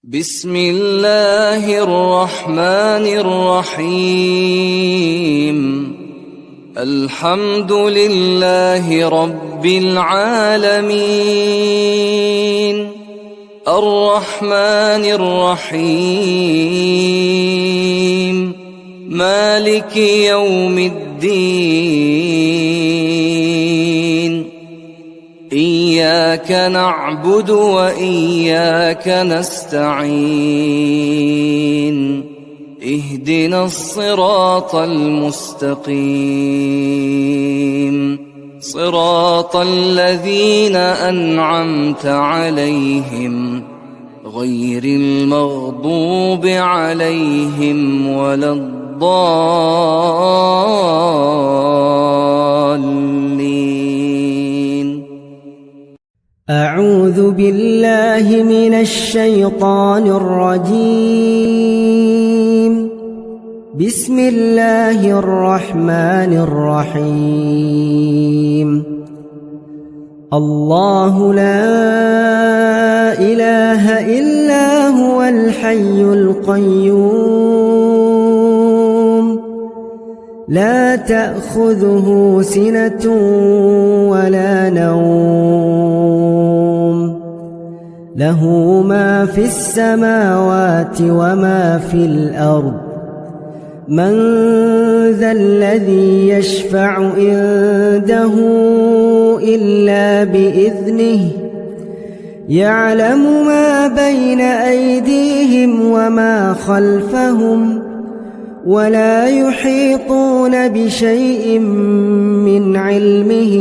بسم الله الرحمن الرحيم. الحمد لله رب العالمين، الرحمن الرحيم، مالك يوم الدين. إياك نعبد وإياك نستعين، اهدنا الصراط المستقيم، صراط الذين أنعمت عليهم غير المغضوب عليهم ولا الضالين. أعوذ بالله من الشيطان الرجيم. بسم الله الرحمن الرحيم. الله لا إله إلا هو الحي القيوم، لا تأخذه سنة ولا نوم، له ما في السماوات وما في الأرض. من ذا الذي يشفع عنده إلا بإذنه، يعلم ما بين أيديهم وما خلفهم، ولا يحيطون بشيء من علمه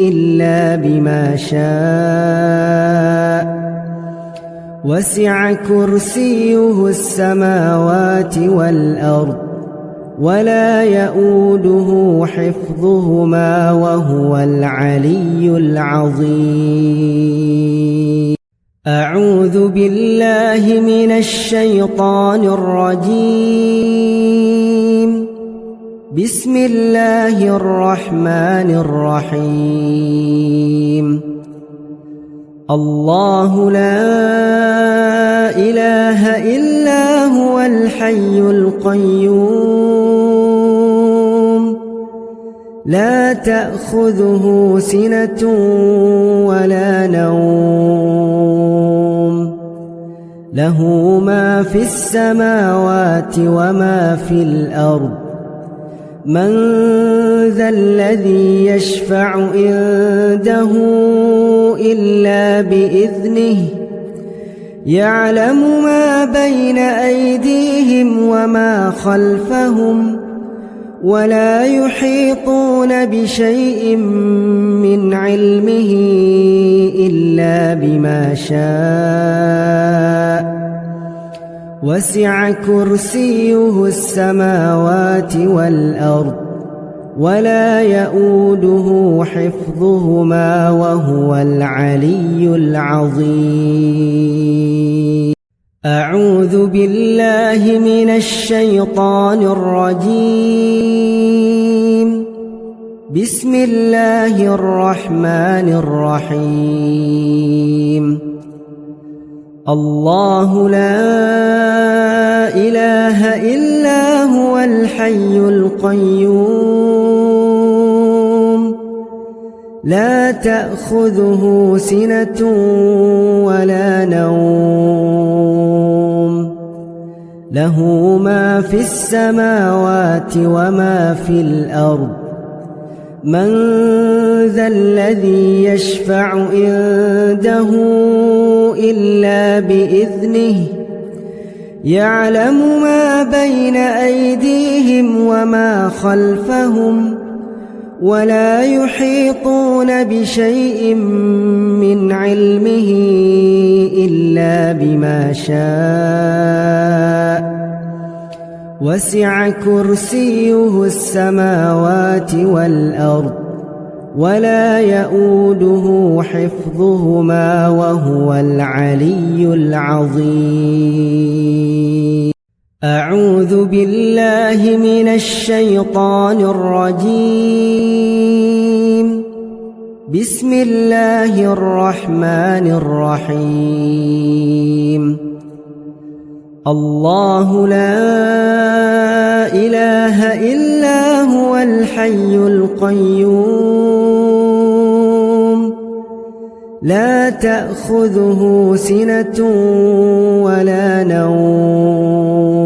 إلا بما شاء. وسع كرسيه السماوات والأرض، ولا يؤوده حفظهما، وهو العلي العظيم. أعوذ بالله من الشيطان الرجيم. بسم الله الرحمن الرحيم. الله لا إله إلا هو الحي القيوم، لا تأخذه سنة ولا نوم، له ما في السماوات وما في الأرض. من ذا الذي يشفع عنده إلا بإذنه، يعلم ما بين أيديهم وما خلفهم، ولا يحيطون بشيء من علمه إلا بما شاء. وسع كرسيه السماوات والأرض، ولا يؤوده حفظهما، وهو العلي العظيم. أعوذ بالله من الشيطان الرجيم. بسم الله الرحمن الرحيم. الله لا إله إلا هو الحي القيوم، لا تأخذه سنة ولا نوم، له ما في السماوات وما في الأرض. من ذا الذي يشفع عنده إلا بإذنه، يعلم ما بين أيديهم وما خلفهم، ولا يحيطون بشيء من علمه إلا بما شاء. وسع كرسيه السماوات والأرض، ولا يؤوده حفظهما، وهو العلي العظيم. أعوذ بالله من الشيطان الرجيم. بسم الله الرحمن الرحيم. الله لا إله إلا هو الحي القيوم لا تأخذه سنة ولا نوم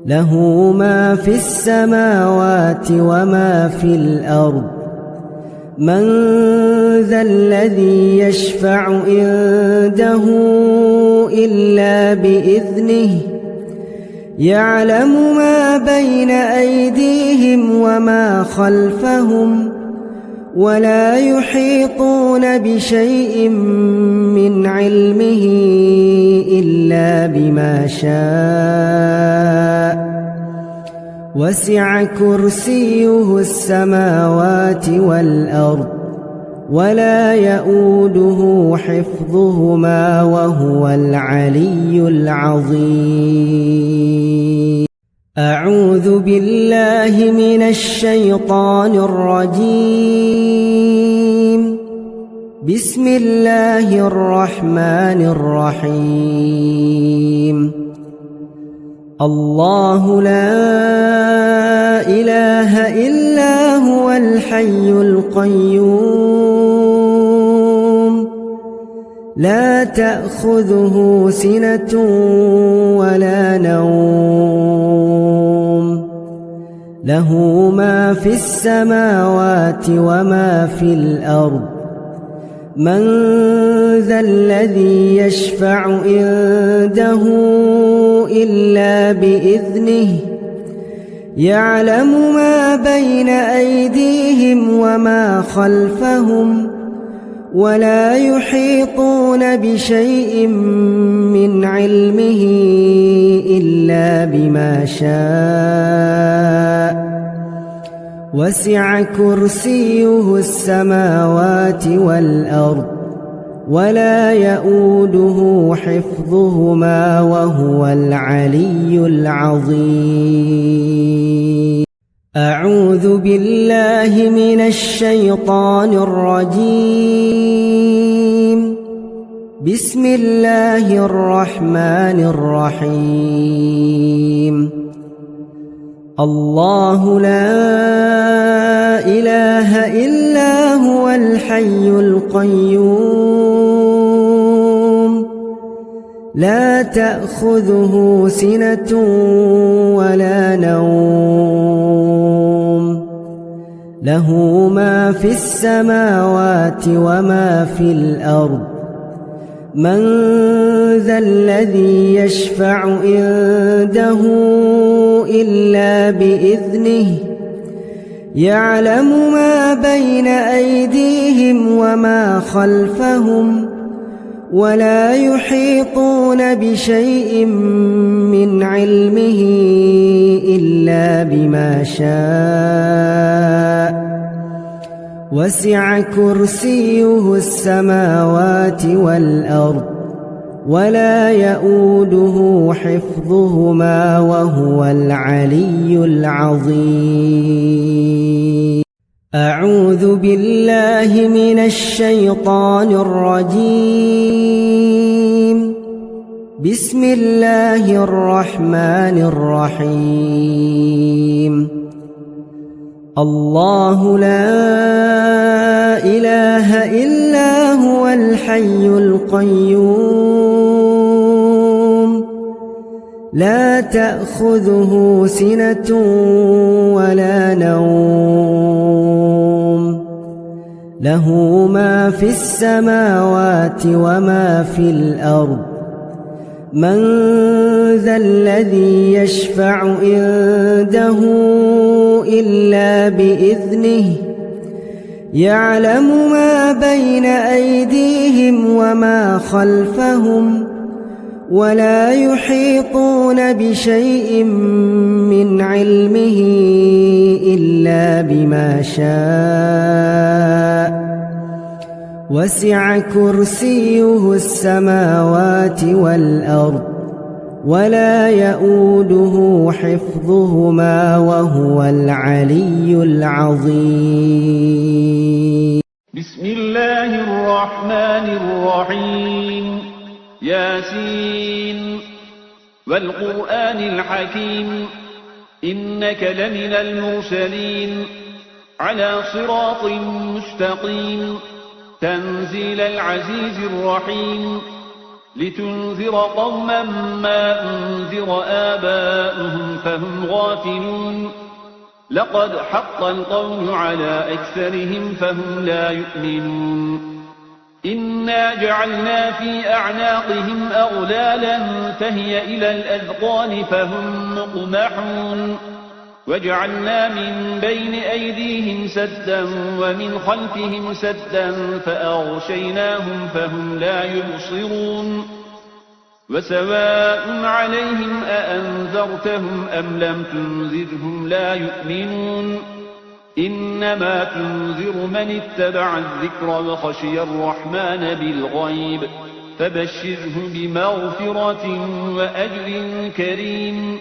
له ما في السماوات وما في الأرض من ذا الذي يشفع عنده إلا بإذنه يعلم ما بين أيديهم وما خلفهم ولا يحيطون بشيء من علمه إلا بما شاء وسع كرسيه السماوات والأرض ولا يؤوده حفظهما وهو العلي العظيم أعوذ بالله من الشيطان الرجيم بسم الله الرحمن الرحيم الله لا إله إلا هو الحي القيوم لا تأخذه سنة ولا نوم له ما في السماوات وما في الأرض من ذا الذي يشفع عنده إلا بإذنه يعلم ما بين أيديهم وما خلفهم ولا يحيطون بشيء من علمه إلا بما شاء وسع كرسيه السماوات والأرض ولا يؤوده حفظهما وهو العلي العظيم أعوذ بالله من الشيطان الرجيم بسم الله الرحمن الرحيم الله لا إله إلا هو الحي القيوم لا تأخذه سنة ولا نوم له ما في السماوات وما في الأرض من ذا الذي يشفع عنده إلا بإذنه يعلم ما بين أيديهم وما خلفهم ولا يحيطون بشيء من علمه إلا بما شاء وسع كرسيه السماوات والأرض ولا يؤوده حفظهما وهو العلي العظيم أعوذ بالله من الشيطان الرجيم بسم الله الرحمن الرحيم الله لا إله إلا هو الحي القيوم لا تأخذه سنة ولا نوم له ما في السماوات وما في الأرض من ذا الذي يشفع عنده إلا بإذنه يعلم ما بين أيديهم وما خلفهم ولا يحيطون بشيء من علمه إلا بما شاء وسع كرسيه السماوات والأرض ولا يؤوده حفظهما وهو العلي العظيم بسم الله الرحمن الرحيم ياسين والقرآن الحكيم إنك لمن المرسلين على صراط مستقيم تنزيل العزيز الرحيم لتنذر قوما ما أنذر آباؤهم فهم غافلون لقد حق القول على أكثرهم فهم لا يؤمنون إنا جعلنا في أعناقهم أغلالا فهي إلى الأذقان فهم مقمحون وجعلنا من بين أيديهم سدا ومن خلفهم سدا فأغشيناهم فهم لا يبصرون وسواء عليهم أأنذرتهم أم لم تنذرهم لا يؤمنون إنما تنذر من اتبع الذكر وخشي الرحمن بالغيب فبشره بمغفرة وأجر كريم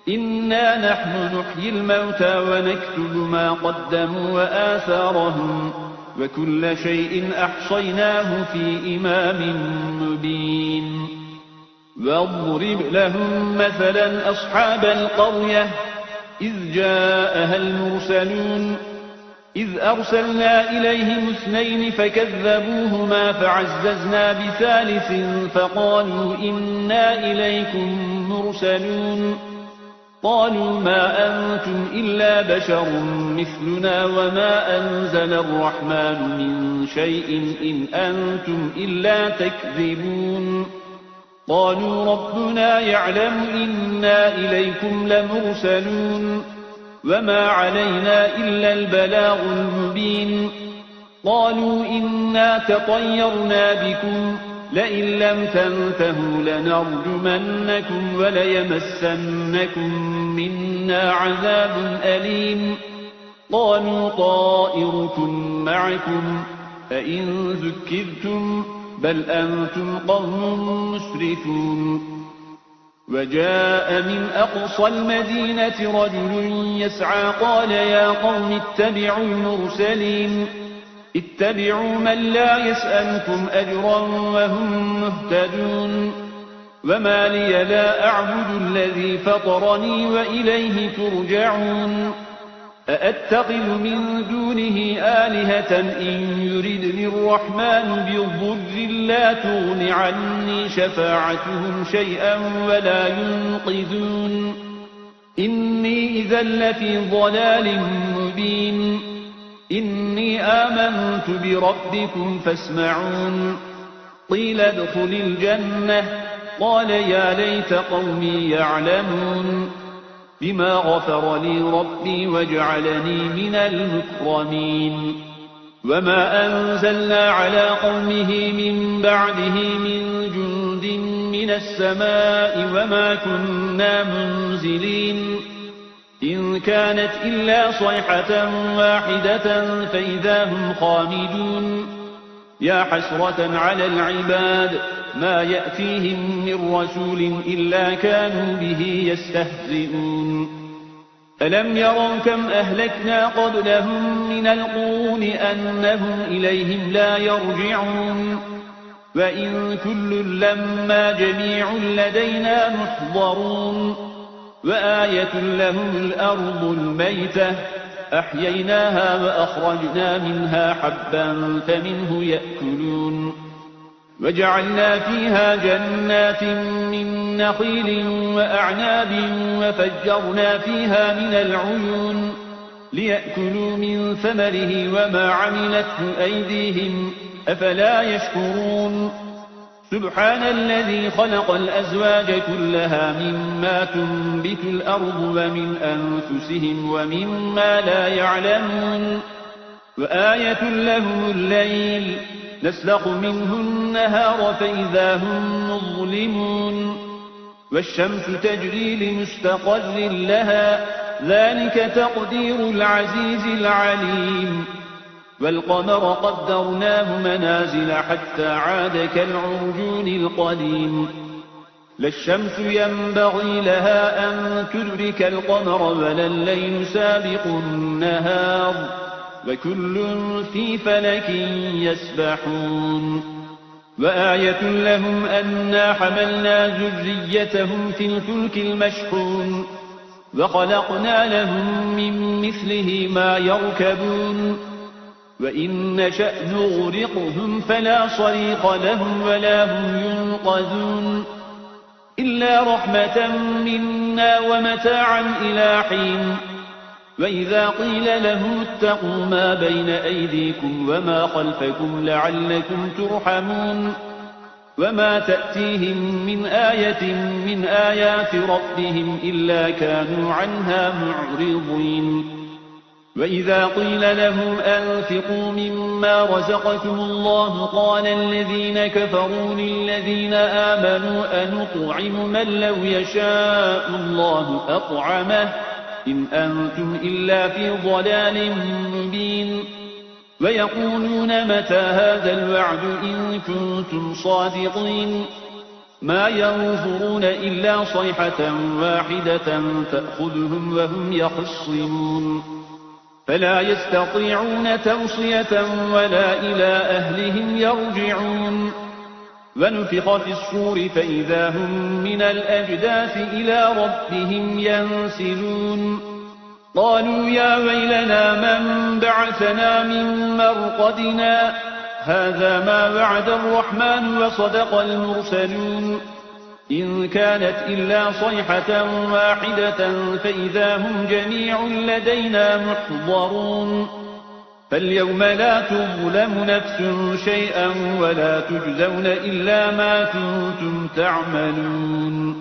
إنا نحن نحيي الموتى ونكتب ما قدموا وآثارهم وكل شيء أحصيناه في إمام مبين واضرب لهم مثلا أصحاب القرية إذ جاءها المرسلون إذ أرسلنا إليهم 2 فكذبوهما فعززنا بثالث فقالوا إنا إليكم مرسلون قالوا ما أنتم إلا بشر مثلنا وما أنزل الرحمن من شيء إن أنتم إلا تكذبون قالوا ربنا يعلم إنا إليكم لمرسلون وما علينا إلا البلاغ المبين قالوا إنا تطيرنا بكم لئن لم تنتهوا لنرجمنكم وليمسنكم منا عذاب أليم قالوا طائركم معكم أئن ذكرتم بل أنتم قوم مسرفون وجاء من أقصى المدينة رجل يسعى قال يا قوم اتبعوا المرسلين اتبعوا من لا يسألكم أجرا وهم مهتدون وما لي لا أعبد الذي فطرني وإليه ترجعون أأتخذ من دونه آلهة إن يردني الرحمن بضر لا تغن عني شفاعتهم شيئا ولا ينقذون إني إذا لفي ضلال مبين إني آمنت بربكم فاسمعون قيل ادخل الجنة قال يا ليت قومي يعلمون بما غفر لي ربي وجعلني من المكرمين وما أنزلنا على قومه من بعده من جند من السماء وما كنا منزلين إن كانت إلا صيحة واحدة فإذا هم خامدون يا حسرة على العباد ما يأتيهم من رسول إلا كانوا به يستهزئون ألم يروا كم أهلكنا قبلهم من القرون أنهم إليهم لا يرجعون وإن كل لما جميع لدينا محضرون وآية لهم الأرض الميتة أحييناها وأخرجنا منها حبا فمنه يأكلون وجعلنا فيها جنات من نخيل وأعناب وفجرنا فيها من العيون ليأكلوا من ثمره وما عملته أيديهم أفلا يشكرون سبحان الذي خلق الأزواج كلها مما تنبت الأرض ومن أنفسهم ومما لا يعلمون وآية لهم الليل نسلخ منه النهار فإذا هم مظلمون والشمس تجري لمستقر لها ذلك تقدير العزيز العليم والقمر قدرناه منازل حتى عاد كالعرجون القديم لا الشمس ينبغي لها أن تدرك القمر ولا الليل سابق النهار وكل في فلك يسبحون وآية لهم أنا حملنا ذريتهم في الفلك المشحون وخلقنا لهم من مثله ما يركبون وإن نشأ نغرقهم فلا صريخ لهم ولا هم ينقذون إلا رحمة منا ومتاعا إلى حين وإذا قيل لهم اتقوا ما بين أيديكم وما خلفكم لعلكم ترحمون وما تأتيهم من آية من آيات ربهم إلا كانوا عنها معرضين وإذا قيل لهم أنفقوا مما رزقكم الله قال الذين كفروا للذين آمنوا أنطعم من لو يشاء الله أطعمه إن أنتم إلا في ضلال مبين ويقولون متى هذا الوعد إن كنتم صادقين ما ينظرون إلا صيحة واحدة تأخذهم وهم يخصمون فلا يستطيعون توصية ولا إلى أهلهم يرجعون ونفخ في الصور فإذا هم من الأجداث إلى ربهم ينسلون قالوا يا ويلنا من بعثنا من مرقدنا هذا ما وعد الرحمن وصدق المرسلون إن كانت إلا صيحة واحدة فإذا هم جميع لدينا محضرون فاليوم لا تظلم نفس شيئا ولا تجزون إلا ما كنتم تعملون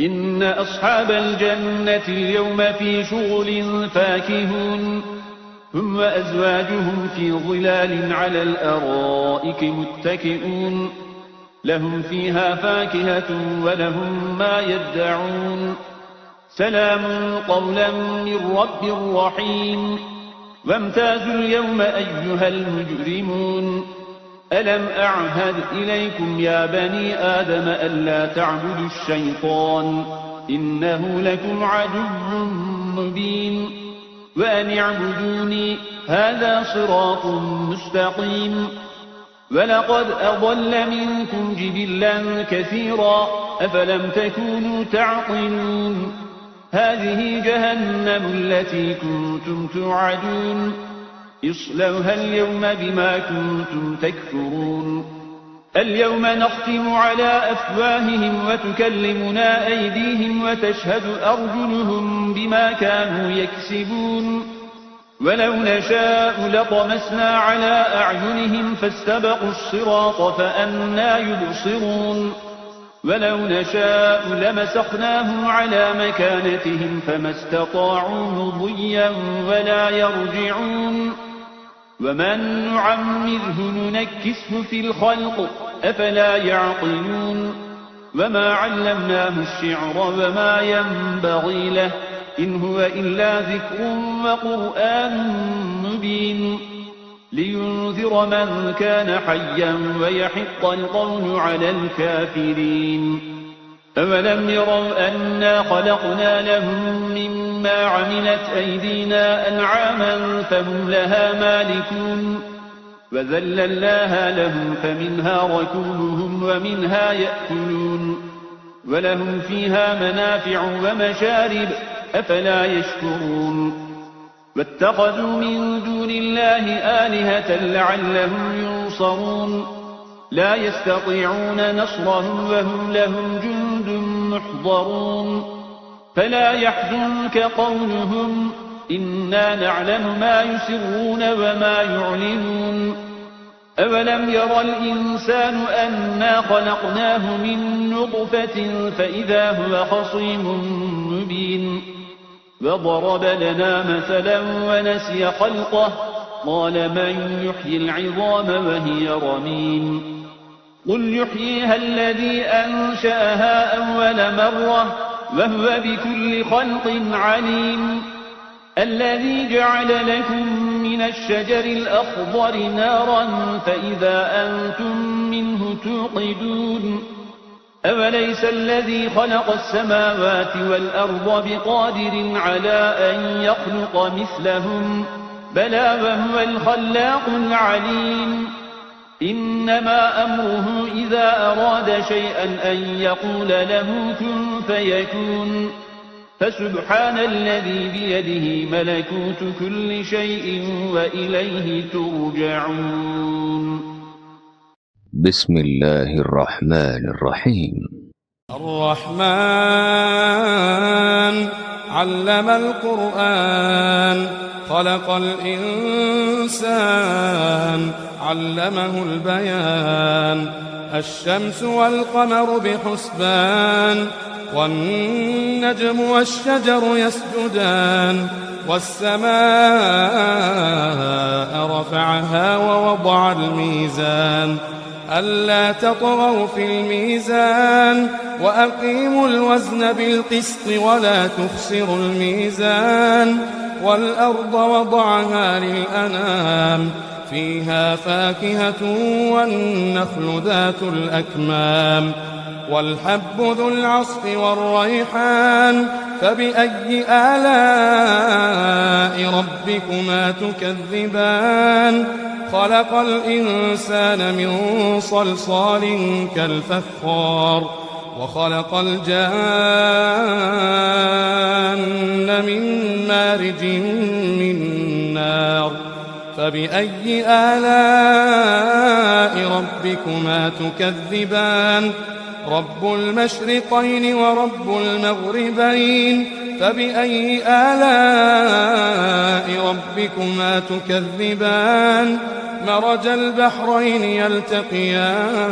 إن أصحاب الجنة اليوم في شغل فاكهون هم وأزواجهم في ظلال على الأرائك متكئون لهم فيها فاكهة ولهم ما يدعون سلام قولا من رب رحيم وامتازوا اليوم أيها المجرمون ألم أعهد إليكم يا بني آدم ألا تعبدوا الشيطان إنه لكم عدو مبين وأن اعبدوني هذا صراط مستقيم ولقد أضل منكم جبلا كثيرا أفلم تكونوا تعقلون هذه جهنم التي كنتم توعدون اصلوها اليوم بما كنتم تكفرون اليوم نختم على أفواههم وتكلمنا أيديهم وتشهد أرجلهم بما كانوا يكسبون ولو نشاء لطمسنا على أعينهم فاستبقوا الصراط فأنى يبصرون ولو نشاء لمسخناهم على مكانتهم فما استطاعوا مضيا ولا يرجعون ومن نعمره ننكسه في الخلق أفلا يعقلون وما علمناه الشعر وما ينبغي له إن هو إلا ذكر وقرآن مبين لينذر من كان حيا ويحق القول على الكافرين أولم يروا أنا خلقنا لهم مما عملت أيدينا أنعاما فهم لها مالكون وذللناها لهم فمنها ركوبهم ومنها يأكلون ولهم فيها منافع ومشارب أفلا يشكرون واتخذوا من دون الله آلهة لعلهم ينصرون لا يستطيعون نصرهم وهم لهم جند محضرون فلا يحزنك قولهم إنا نعلم ما يسرون وما يعلنون أولم ير الإنسان أنا خلقناه من نطفة فإذا هو خصيم مبين وضرب لنا مثلا ونسي خلقه قال من يحيي العظام وهي رميم قل يحييها الذي أنشأها أول مرة وهو بكل خلق عليم الذي جعل لكم من الشجر الأخضر نارا فإذا أنتم منه توقدون أوليس الذي خلق السماوات والأرض بقادر على أن يخلق مثلهم بلى وهو الخلاق العليم إنما أمره إذا أراد شيئا أن يقول له كن فيكون فسبحان الذي بيده ملكوت كل شيء وإليه ترجعون. بسم الله الرحمن الرحيم. الرحمن علم القرآن خلق الإنسان علمه البيان الشمس والقمر بحسبان والنجم والشجر يسجدان والسماء رفعها ووضع الميزان ألا تطغوا في الميزان وأقيموا الوزن بالقسط ولا تخسروا الميزان والأرض وضعها للأنام فيها فاكهة والنخل ذات الأكمام والحب ذو العصف والريحان فبأي آلاء ربكما تكذبان خلق الإنسان من صلصال كالفخار وخلق الجان من مارج من نار فبأي آلاء ربكما تكذبان رب المشرقين ورب المغربين فبأي آلاء ربكما تكذبان مرج البحرين يلتقيان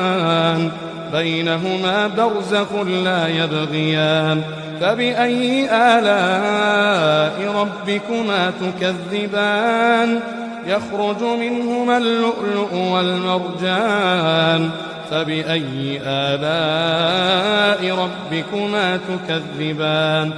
بينهما برزخ لا يبغيان فبأي آلاء ربكما تكذبان يخرج منهما اللؤلؤ والمرجان فبأي آلاء ربكما تكذبان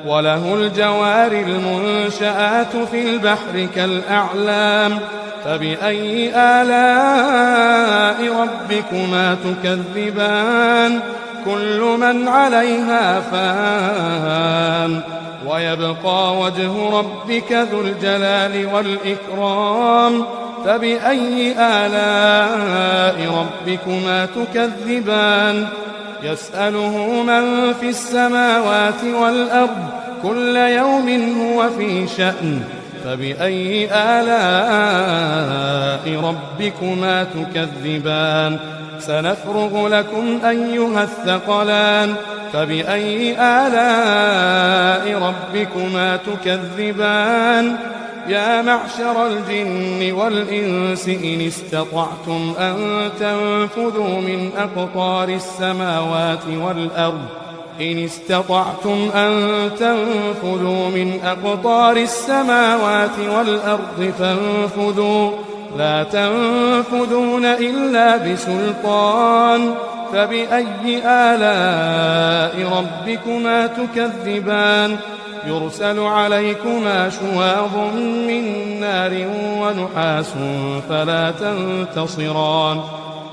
وله الجوار المنشآت في البحر كالأعلام فبأي آلاء ربكما تكذبان كل من عليها فان ويبقى وجه ربك ذو الجلال والإكرام فبأي آلاء ربكما تكذبان يسأله من في السماوات والأرض كل يوم هو في شأن فبأي آلاء ربكما تكذبان سنفرغ لكم أيها الثقلان فبأي آلاء ربكما تكذبان يا معشر الجن والإنس إن استطعتم أن تنفذوا من أقطار السماوات والأرض إن استطعتم أن تنفذوا من أقطار السماوات والأرض فانفذوا لا تنفذون إلا بسلطان فبأي آلاء ربكما تكذبان يرسل عليكما شواظ من نار ونحاس فلا تنتصران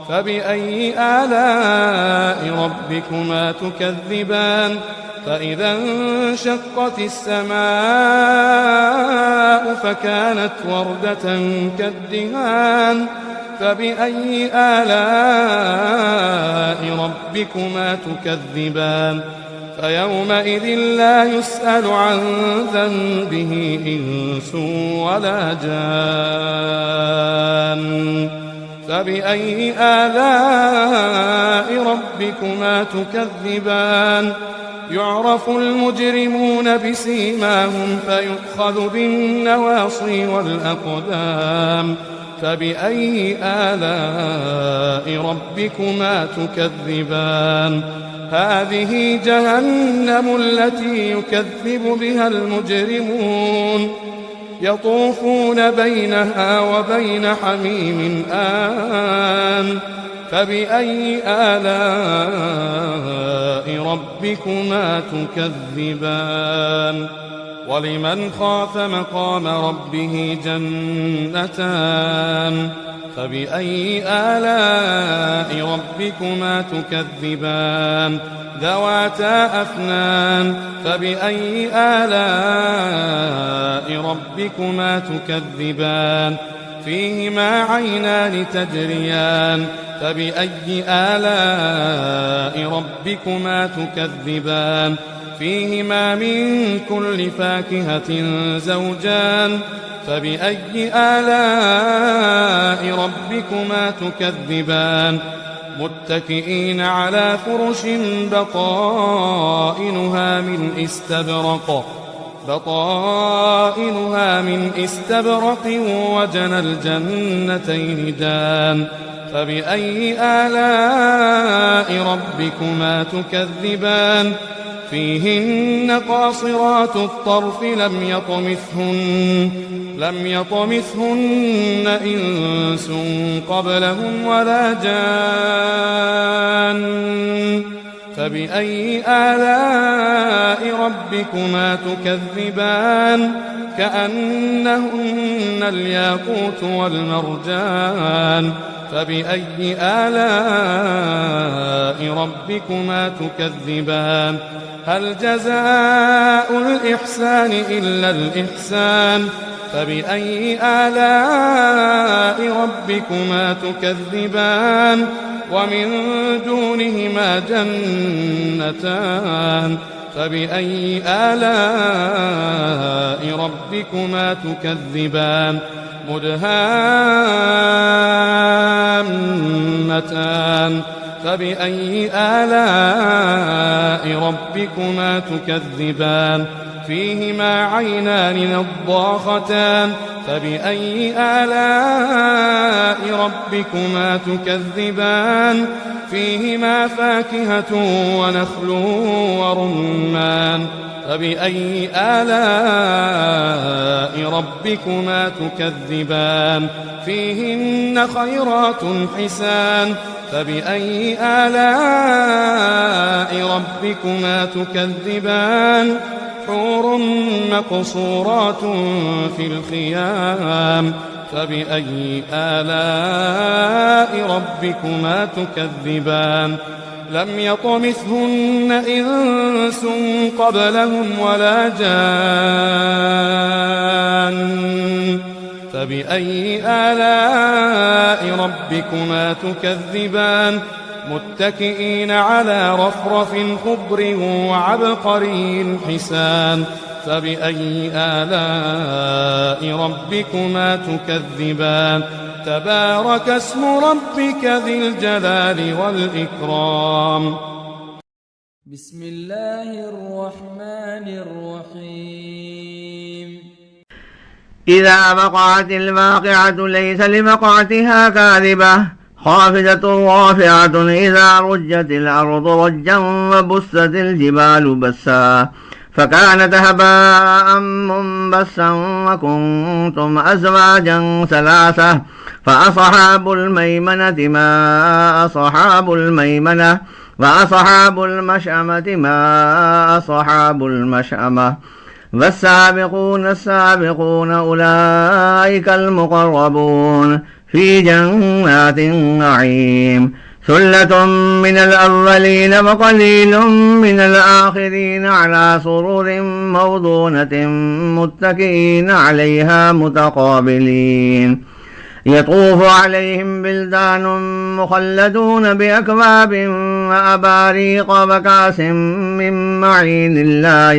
فبأي آلاء ربكما تكذبان فإذا انشقت السماء فكانت وردة كالدهان فبأي آلاء ربكما تكذبان فيومئذ لا يسأل عن ذنبه إنس ولا جان فبأي آلاء ربكما تكذبان يعرف المجرمون بسيماهم فيؤخذ بالنواصي والأقدام فبأي آلاء ربكما تكذبان هذه جهنم التي يكذب بها المجرمون يطوفون بينها وبين حميم آن فبأي آلاء ربكما تكذبان ولمن خاف مقام ربه جنتان فبأي آلاء ربكما تكذبان ذواتا أفنان فبأي آلاء ربكما تكذبان فيهما عينان تجريان فبأي آلاء ربكما تكذبان فيهما من كل فاكهة زوجان فبأي آلاء ربكما تكذبان متكئين على فرش بطائنها من استبرق وجنى الجنتين دان فبأي آلاء ربكما تكذبان فيهن قاصرات الطرف لم يطمثهن إنس قبلهم ولا جان فبأي آلاء ربكما تكذبان كأنهن الياقوت والمرجان فبأي آلاء ربكما تكذبان هل جزاء الإحسان إلا الإحسان فبأي آلاء ربكما تكذبان ومن دونهما جنتان فبأي آلاء ربكما تكذبان مدهامتان فبأي آلاء ربكما تكذبان فيهما عينان نضاختان فبأي آلاء ربكما تكذبان فيهما فاكهة ونخل ورمان فبأي آلاء ربكما تكذبان فيهن خيرات حسان فبأي آلاء ربكما تكذبان حور مقصورات في الخيام فبأي آلاء ربكما تكذبان لم يطمثهن إنس قبلهم ولا جان فبأي آلاء ربكما تكذبان متكئين على رفرف خضر وعبقري حسان فبأي آلاء ربكما تكذبان تبارك اسم ربك ذي الجلال والإكرام بسم الله الرحمن الرحيم إذا وقعت الواقعة ليس لوقعتها كاذبة خافضة رافعة إذا رجت الأرض رجا وبست الجبال بسا فكانت هباء منبسا وكنتم أزواجا ثلاثة فأصحاب الميمنة ما أصحاب الميمنة وأصحاب المشأمة ما أصحاب المشأمة والسابقون السابقون أولئك المقربون في جنات النعيم ثلة من الأولين وقليل من الآخرين على سرر موضونة متكئين عليها متقابلين يطوف عليهم بلدان مخلدون بأكواب وأباريق وكأس من معين لا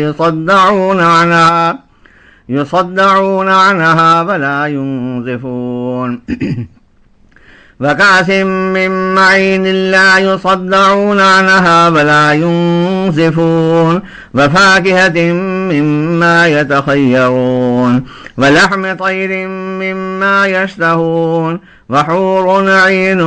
يصدعون عنها ولا ينزفون وكأس من معين لا يصدعون عنها ولا ينزفون وفاكهة مما يتخيرون ولحم طير مما يشتهون وحور عين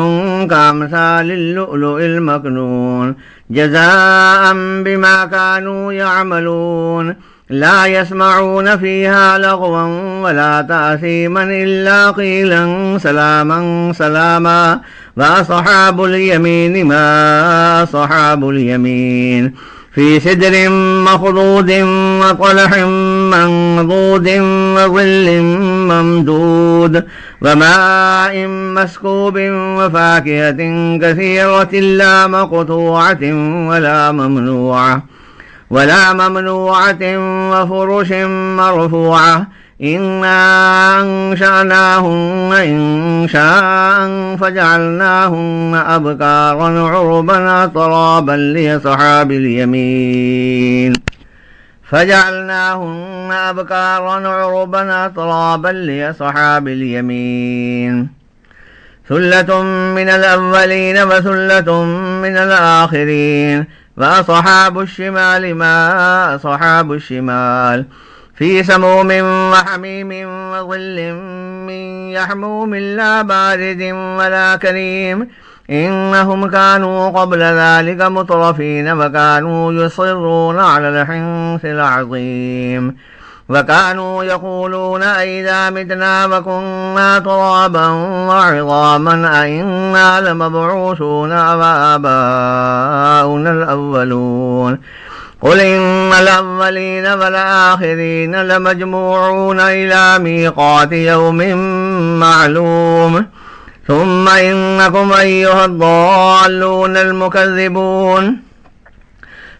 كأمثال اللؤلؤ المكنون جزاء بما كانوا يعملون لا يسمعون فيها لغوا ولا تأثيما إلا قيلا سلاما سلاما وأصحاب اليمين ما أصحاب اليمين في سدر مخضود وطلح منضود وظل ممدود وماء مسكوب وفاكهة كثيرة لا مقطوعة ولا ممنوعة وفرش مرفوعة إنا أنشأناهن إنشاء فجعلناهن أبكارا عربا أترابا لأصحاب اليمين ثلة من الأولين وثلة من الآخرين وأصحاب الشمال ما أصحاب الشمال في سموم وحميم وظل من يحموم لا بارد ولا كريم إنهم كانوا قبل ذلك مترفين وكانوا يصرون على الحنث العظيم وكانوا يقولون أئذا متنا وكنا ترابا وعظاما أئنا لمبعوثون وآباؤنا الأولون قل إن الأولين والآخرين لمجموعون إلى ميقات يوم معلوم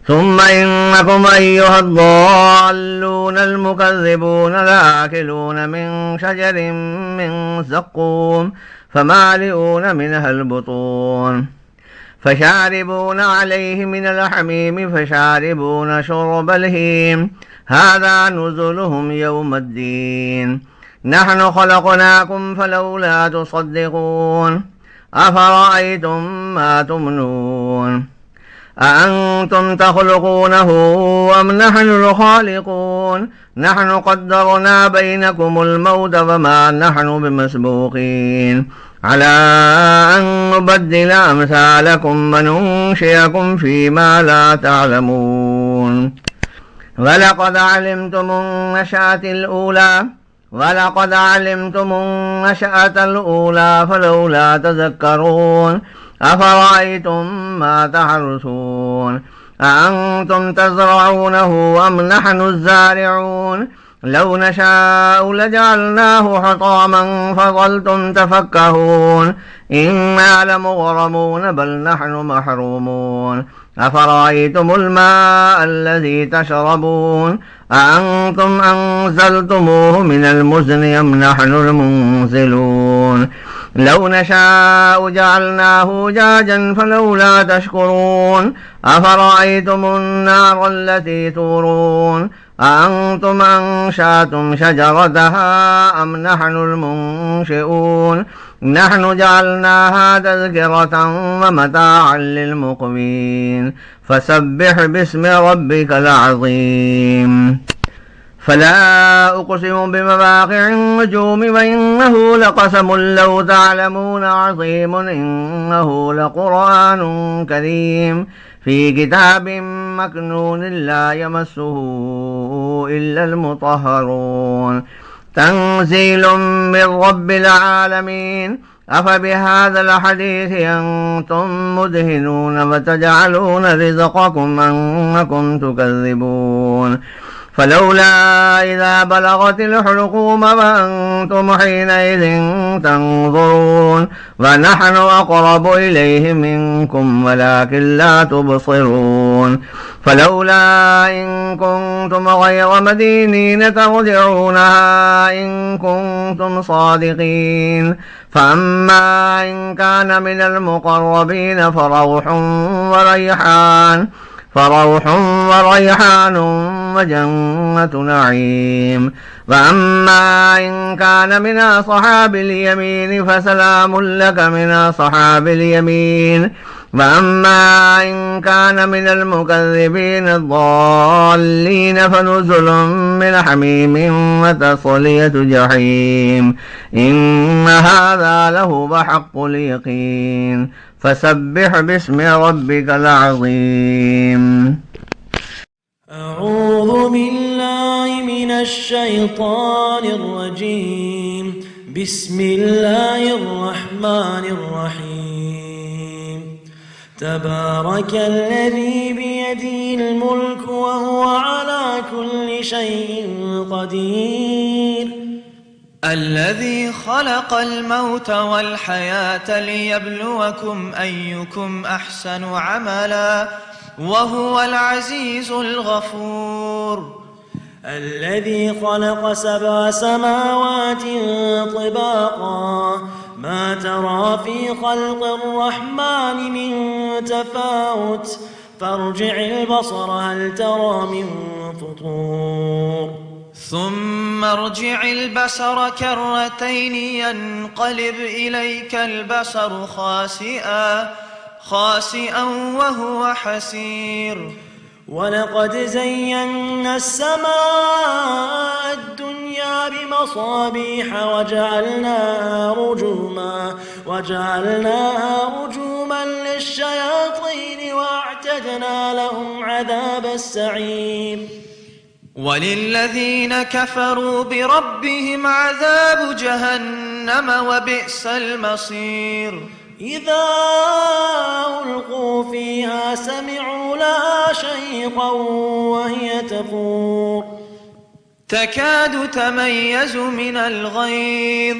ثم إنكم أيها الضالون المكذبون لآكلون من شجر من زقوم فمالئون منها البطون فشاربون عليه من الحميم فشاربون شرب الهيم هذا نزلهم يوم الدين نحن خلقناكم فلولا تصدقون أفرأيتم ما تمنون أأنتم تخلقونه أم نحن الخالقون نحن قدرنا بينكم الموت وما نحن بمسبوقين على أن نبدل أمثالكم وننشئكم فيما لا تعلمون ولقد علمتم النشأة الأولى فلولا تذكرون أفرأيتم ما تحرثون أأنتم تزرعونه أم نحن الزارعون لو نشاء لجعلناه حطاما فظلتم تفكهون إنا لمغرمون بل نحن محرومون أفرأيتم الماء الذي تشربون أأنتم أنزلتموه من المزن أم نحن المنزلون لو نشاء جعلناه جاجا فلولا تشكرون أفرأيتم النار التي تورون أأنتم أنشأتم شجرتها أم نحن المنشئون نحن جعلناها تذكرة ومتاعا للمقوين فسبح باسم ربك العظيم فلا أقسم بمواقع النجوم وإنه لقسم لو تعلمون عظيم إنه لقرآن كريم في كتاب مكنون لا يمسه إلا المطهرون تنزيل من رب العالمين أفبهذا الحديث أنتم مدهنون وتجعلون رزقكم أنكم تكذبون فلولا إذا بلغت الحلقوم وأنتم حينئذ تنظرون ونحن أقرب إليه منكم ولكن لا تبصرون فلولا إن كنتم غير مدينين ترجعونها إن كنتم صادقين فأما إن كان من المقربين فروح وريحان وجنة نعيم وأما إن كان من أصحاب اليمين فسلام لك من أصحاب اليمين وأما إن كان من المكذبين الضالين فنزل من حميم وتصلية جحيم إن هذا لهو حق اليقين فسبح باسم ربك العظيم أعوذ بالله من الشيطان الرجيم بسم الله الرحمن الرحيم تبارك الذي بيده الملك وهو على كل شيء قدير الذي خلق الموت والحياة ليبلوكم أيكم أحسن عملا وهو العزيز الغفور الذي خلق 7 سماوات طباقا ما ترى في خلق الرحمن من تفاوت فارجع البصر هل ترى من فطور ثم ارجع البصر كرتين ينقلب إليك البصر خاسئا وهو حسير ولقد زينا السماء الدنيا بمصابيح وجعلناها رجوما للشياطين وأعتدنا لهم عذاب السعير وللذين كفروا بربهم عذاب جهنم وبئس المصير إذا ألقوا فيها سمعوا لها شيقا وهي تفور تكاد تميز من الغيظ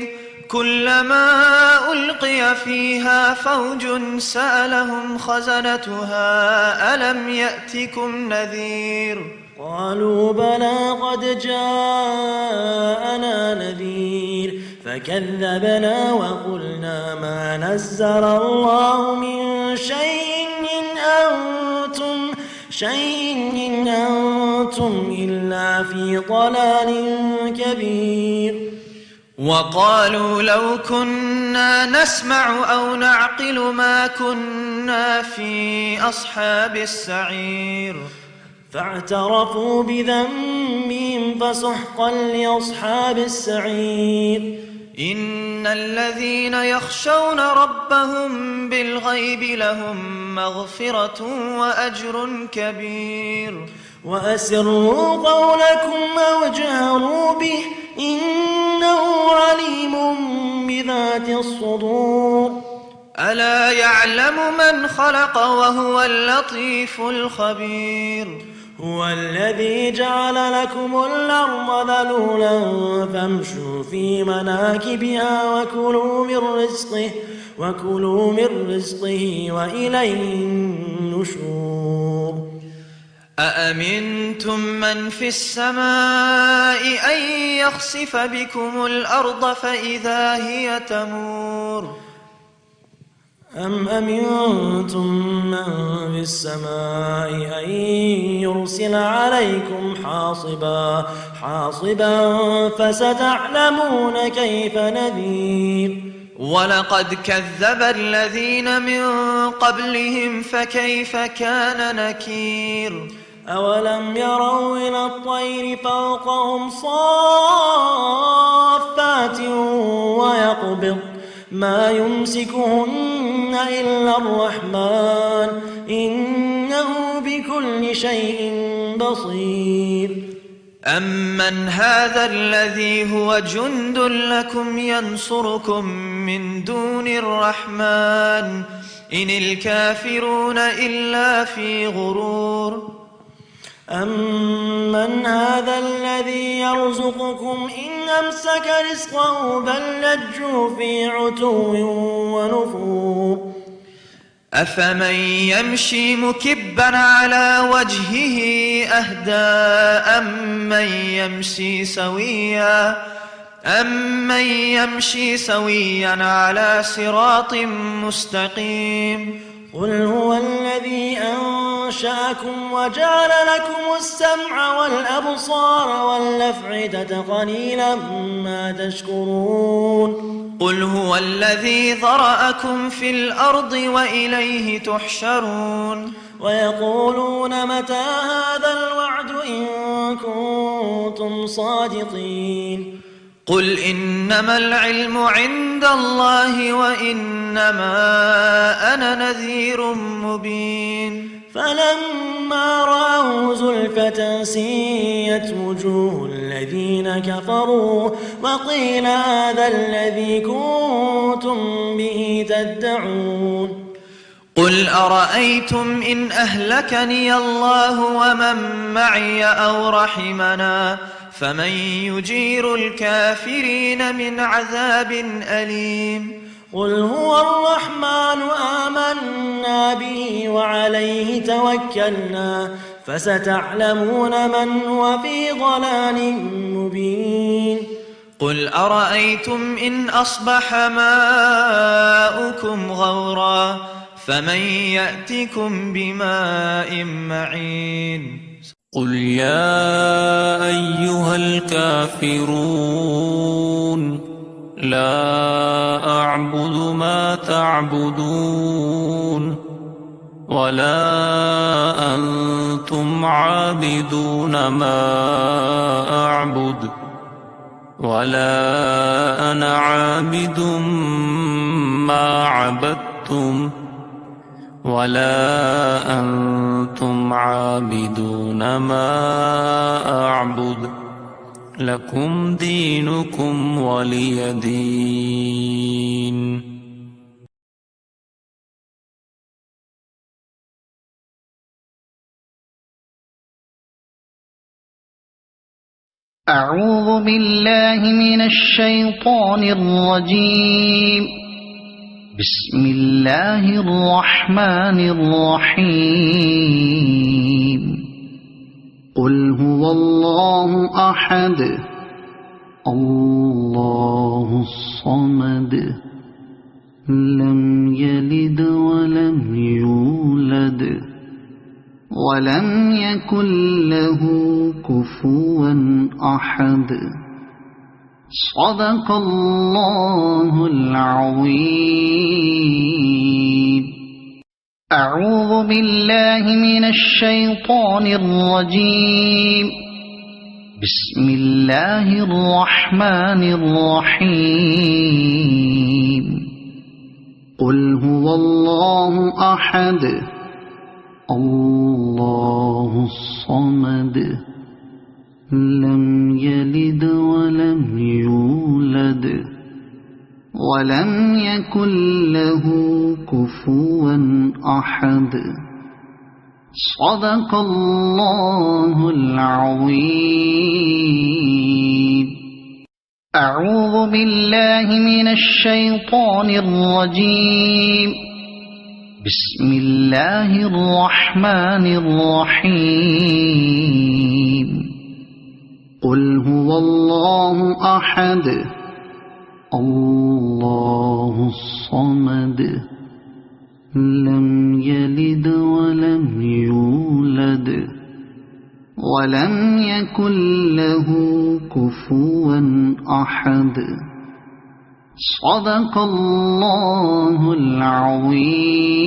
كلما ألقي فيها فوج سألهم خزنتها ألم يأتكم نذير قالوا بلى قد جاءنا نذير فكذبنا وقلنا ما نزل الله من شيء إن أنتم إلا في ضلال كبير وقالوا لو كنا نسمع أو نعقل ما كنا في أصحاب السعير فاعترفوا بذنبهم فسحقا لأصحاب السعير إن الذين يخشون ربهم بالغيب لهم مغفرة وأجر كبير وأسروا قولكم أو اجهروا به إنه عليم بذات الصدور ألا يعلم من خلق وهو اللطيف الخبير هو الذي جعل لكم الأرض ذلولا فامشوا في مناكبها وكلوا من رزقه وإليه النشور أأمنتم من في السماء أن يخسف بكم الأرض فإذا هي تمور أم أمنتم من في السماء أن يرسل عليكم حاصبا فستعلمون كيف نذير ولقد كذب الذين من قبلهم فكيف كان نكير أولم يروا إلى الطير فوقهم صافات ويقبض ما يمسكهن إلا الرحمن إنه بكل شيء بصير أمن هذا الذي هو جند لكم ينصركم من دون الرحمن إن الكافرون إلا في غرور أمن هذا الذي يرزقكم إن أمسك رزقه بل لجوا في عتو ونفور أفمن يمشي مكبا على وجهه أهدى أمن يمشي سويا على صراط مستقيم قل هو الذي أنشأكم وجعل لكم السمع والأبصار والأفئدة قليلا ما تشكرون قل هو الذي ذرأكم في الأرض وإليه تحشرون ويقولون متى هذا الوعد إن كنتم صادقين قل إنما العلم عند الله وإنما أنا نذير مبين فلما رأوا زلفة سيئت وجوه الذين كفروا وقيل هذا الذي كنتم به تدعون قل أرأيتم إن أهلكني الله ومن معي أو رحمنا فمن يجير الكافرين من عذاب أليم قل هو الرحمن آمنا به وعليه توكلنا فستعلمون من هو في ضلال مبين قل أرأيتم إن أصبح ماؤكم غورا فمن يأتكم بماء معين قل يا أيها الكافرون لا أعبد ما تعبدون ولا أنتم عابدون ما أعبد ولا أنا عابد ما عبدتم ولا أنتم عابدون ما أعبد لكم دينكم ولي دين. أعوذ بالله من الشيطان الرجيم. بسم الله الرحمن الرحيم. قل هو الله أحد الله الصمد لم يلد ولم يولد ولم يكن له كفوا أحد. صدق الله العظيم. أعوذ بالله من الشيطان الرجيم. بسم الله الرحمن الرحيم. قل هو الله أحد الله الصمد لم يلد ولم يولد ولم يكن له كفوا أحد. صدق الله العظيم. أعوذ بالله من الشيطان الرجيم. بسم الله الرحمن الرحيم. قل هو الله أحد الله الصمد لم يلد ولم يولد ولم يكن له كفوا أحد. صدق الله العظيم.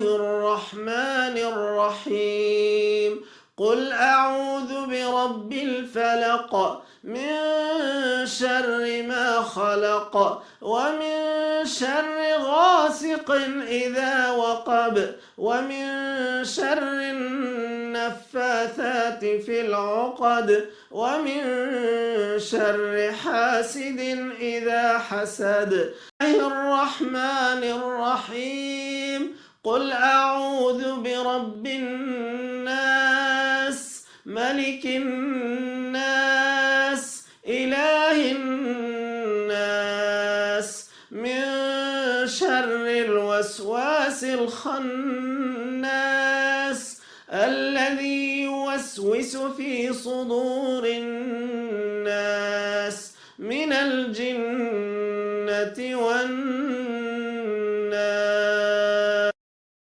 الرحمن الرحيم. قل أعوذ برب الفلق من شر ما خلق ومن شر غاسق إذا وقب ومن شر النفاثات في العقد ومن شر حاسد إذا حسد. الرحمن الرحيم. قل أعوذ برب الناس ملك الناس إله الناس من شر الوسواس الخناس الذي يوسوس في صدور الناس من الجنة والناس.